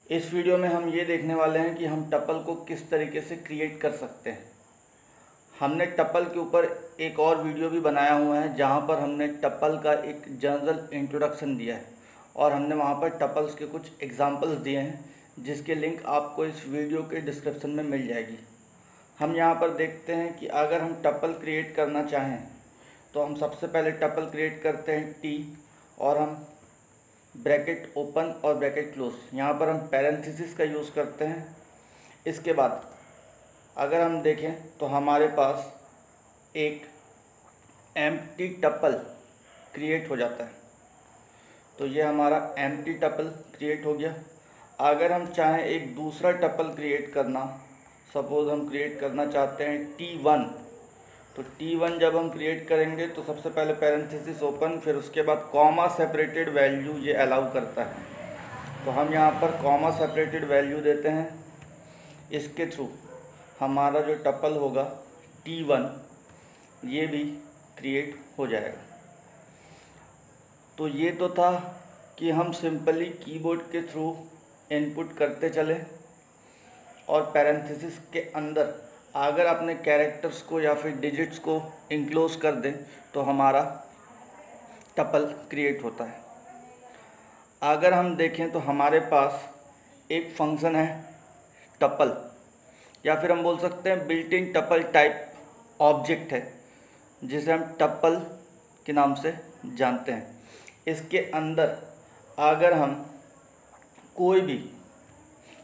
इस वीडियो में हम ये देखने वाले हैं कि हम टपल को किस तरीके से क्रिएट कर सकते हैं। हमने टपल के ऊपर एक और वीडियो भी बनाया हुआ है जहाँ पर हमने टपल का एक जनरल इंट्रोडक्शन दिया है और हमने वहाँ पर टपल्स के कुछ एग्जांपल्स दिए हैं जिसके लिंक आपको इस वीडियो के डिस्क्रिप्शन में मिल जाएगी। हम यहाँ पर देखते हैं कि अगर हम टपल क्रिएट करना चाहें तो हम सबसे पहले टपल क्रिएट करते हैं टी और हम ब्रैकेट ओपन और ब्रैकेट क्लोज, यहाँ पर हम पैरेंथेसिस का यूज़ करते हैं। इसके बाद अगर हम देखें तो हमारे पास एक एम्प्टी टपल क्रिएट हो जाता है। तो ये हमारा एम्प्टी टपल क्रिएट हो गया। अगर हम चाहें एक दूसरा टपल क्रिएट करना, सपोज़ हम क्रिएट करना चाहते हैं T1, तो T1 जब हम क्रिएट करेंगे तो सबसे पहले पैरेंथेसिस ओपन, फिर उसके बाद कॉमा सेपरेटेड वैल्यू ये अलाउ करता है। तो हम यहाँ पर कॉमा सेपरेटेड वैल्यू देते हैं। इसके थ्रू हमारा जो टपल होगा T1 ये भी क्रिएट हो जाएगा। तो ये तो था कि हम सिंपली कीबोर्ड के थ्रू इनपुट करते चले और पैरेंथेसिस के अंदर अगर अपने कैरेक्टर्स को या फिर डिजिट्स को इंक्लोज कर दें तो हमारा टपल क्रिएट होता है। अगर हम देखें तो हमारे पास एक फंक्शन है टपल, या फिर हम बोल सकते हैं built in tuple type object है जिसे हम टपल के नाम से जानते हैं। इसके अंदर अगर हम कोई भी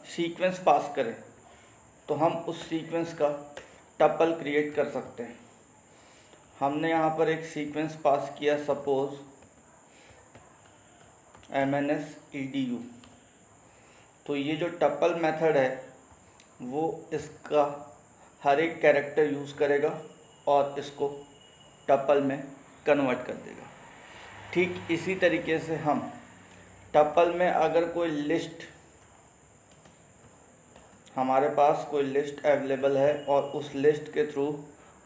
सीक्वेंस पास करें तो हम उस सीक्वेंस का टपल क्रिएट कर सकते हैं। हमने यहाँ पर एक सीक्वेंस पास किया, सपोज MNSEDU, तो ये जो टपल मेथड है वो इसका हर एक कैरेक्टर यूज़ करेगा और इसको टपल में कन्वर्ट कर देगा। ठीक इसी तरीके से हम टपल में अगर कोई लिस्ट, हमारे पास कोई लिस्ट अवेलेबल है और उस लिस्ट के थ्रू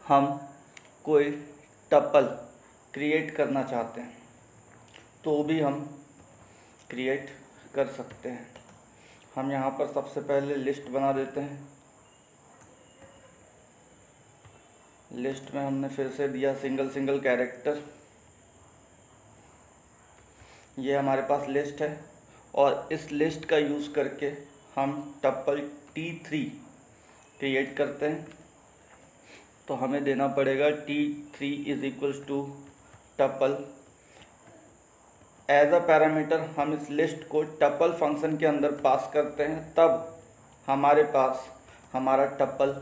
हम कोई टपल क्रिएट करना चाहते हैं तो भी हम क्रिएट कर सकते हैं। हम यहाँ पर सबसे पहले लिस्ट बना देते हैं। लिस्ट में हमने फिर से दिया सिंगल कैरेक्टर। ये हमारे पास लिस्ट है और इस लिस्ट का यूज़ करके हम टपल T3 क्रिएट करते हैं। तो हमें देना पड़ेगा T3 is equals to tuple. As a parameter हम इस लिस्ट को टपल फंक्शन के अंदर पास करते हैं, तब हमारे पास हमारा टपल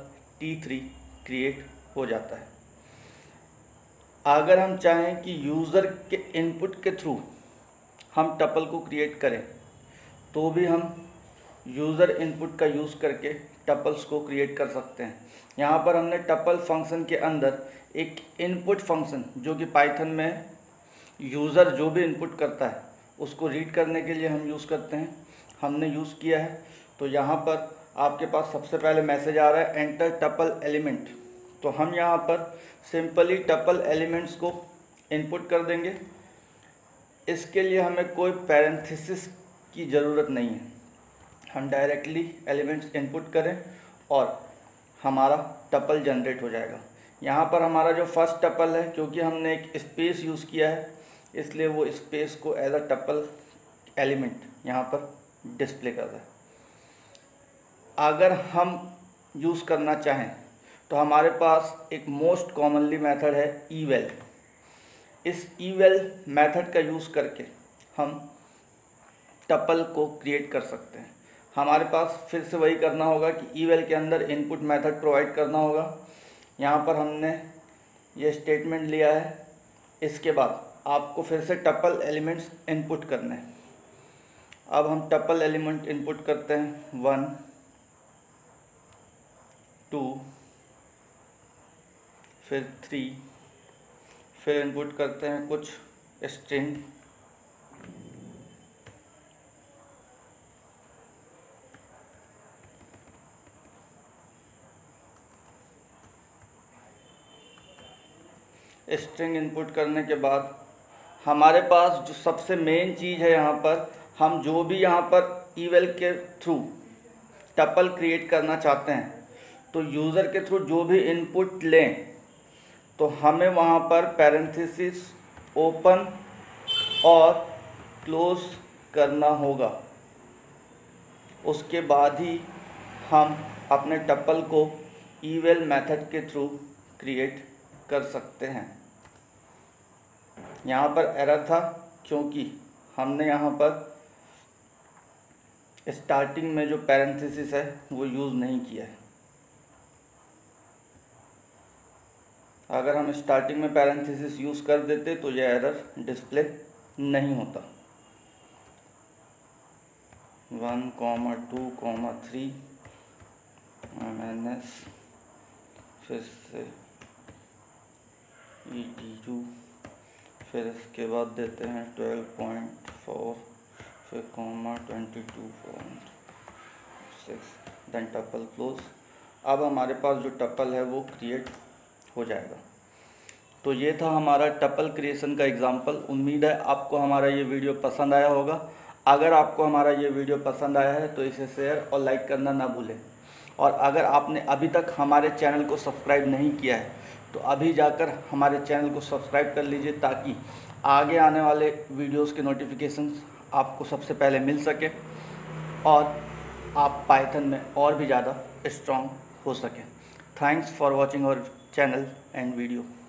T3 क्रिएट हो जाता है। अगर हम चाहें कि यूज़र के इनपुट के थ्रू हम टपल को क्रिएट करें तो भी हम यूज़र इनपुट का यूज़ करके टपल्स को क्रिएट कर सकते हैं। यहाँ पर हमने टपल फंक्शन के अंदर एक इनपुट फंक्शन, जो कि पाइथन में यूज़र जो भी इनपुट करता है उसको रीड करने के लिए हम यूज़ करते हैं, हमने यूज़ किया है। तो यहाँ पर आपके पास सबसे पहले मैसेज आ रहा है एंटर टपल एलिमेंट, तो हम यहाँ पर सिंपली टपल एलिमेंट्स को इनपुट कर देंगे। इसके लिए हमें कोई पैरेंथेसिस की ज़रूरत नहीं है, हम डायरेक्टली एलिमेंट्स इनपुट करें और हमारा टपल जनरेट हो जाएगा। यहाँ पर हमारा जो फर्स्ट टपल है, क्योंकि हमने एक स्पेस यूज़ किया है इसलिए वो स्पेस को एज अ टपल एलिमेंट यहाँ पर डिस्प्ले कर रहा है। अगर हम यूज़ करना चाहें तो हमारे पास एक मोस्ट कॉमनली मेथड है eval। इस eval मेथड का यूज़ करके हम टपल को क्रिएट कर सकते हैं। हमारे पास फिर से वही करना होगा कि eval के अंदर इनपुट मेथड प्रोवाइड करना होगा। यहाँ पर हमने ये स्टेटमेंट लिया है। इसके बाद आपको फिर से टपल एलिमेंट्स इनपुट करने हैं। अब हम टपल एलिमेंट इनपुट करते हैं 1 2 फिर 3, फिर इनपुट करते हैं कुछ स्ट्रिंग, स्ट्रिंग इनपुट करने के बाद हमारे पास जो सबसे मेन चीज़ है, यहाँ पर हम जो भी यहाँ पर ईवेल के थ्रू टपल क्रिएट करना चाहते हैं तो यूज़र के थ्रू जो भी इनपुट लें तो हमें वहाँ पर पैरेंथेसिस ओपन और क्लोज करना होगा। उसके बाद ही हम अपने टपल को ईवेल मेथड के थ्रू क्रिएट कर सकते हैं। यहाँ पर एरर था क्योंकि हमने यहाँ पर स्टार्टिंग में जो पैरेंथेसिस है वो यूज़ नहीं किया है। अगर हम स्टार्टिंग में पैरेंथेसिस यूज़ कर देते तो यह एरर डिस्प्ले नहीं होता। 1, 2, 3 MNS फिर से ED2 फिर इसके बाद देते हैं 12.4 फिर 22.6 देन टपल क्लोज। अब हमारे पास जो टपल है वो क्रिएट हो जाएगा। तो ये था हमारा टपल क्रिएशन का एग्जाम्पल। उम्मीद है आपको हमारा ये वीडियो पसंद आया होगा। अगर आपको हमारा ये वीडियो पसंद आया है तो इसे शेयर और लाइक करना ना भूलें। और अगर आपने अभी तक हमारे चैनल को सब्सक्राइब नहीं किया है तो अभी जाकर हमारे चैनल को सब्सक्राइब कर लीजिए ताकि आगे आने वाले वीडियोस के नोटिफिकेशंस आपको सबसे पहले मिल सके और आप पाइथन में और भी ज़्यादा स्ट्रॉन्ग हो सकें। Thanks for watching our channel and video.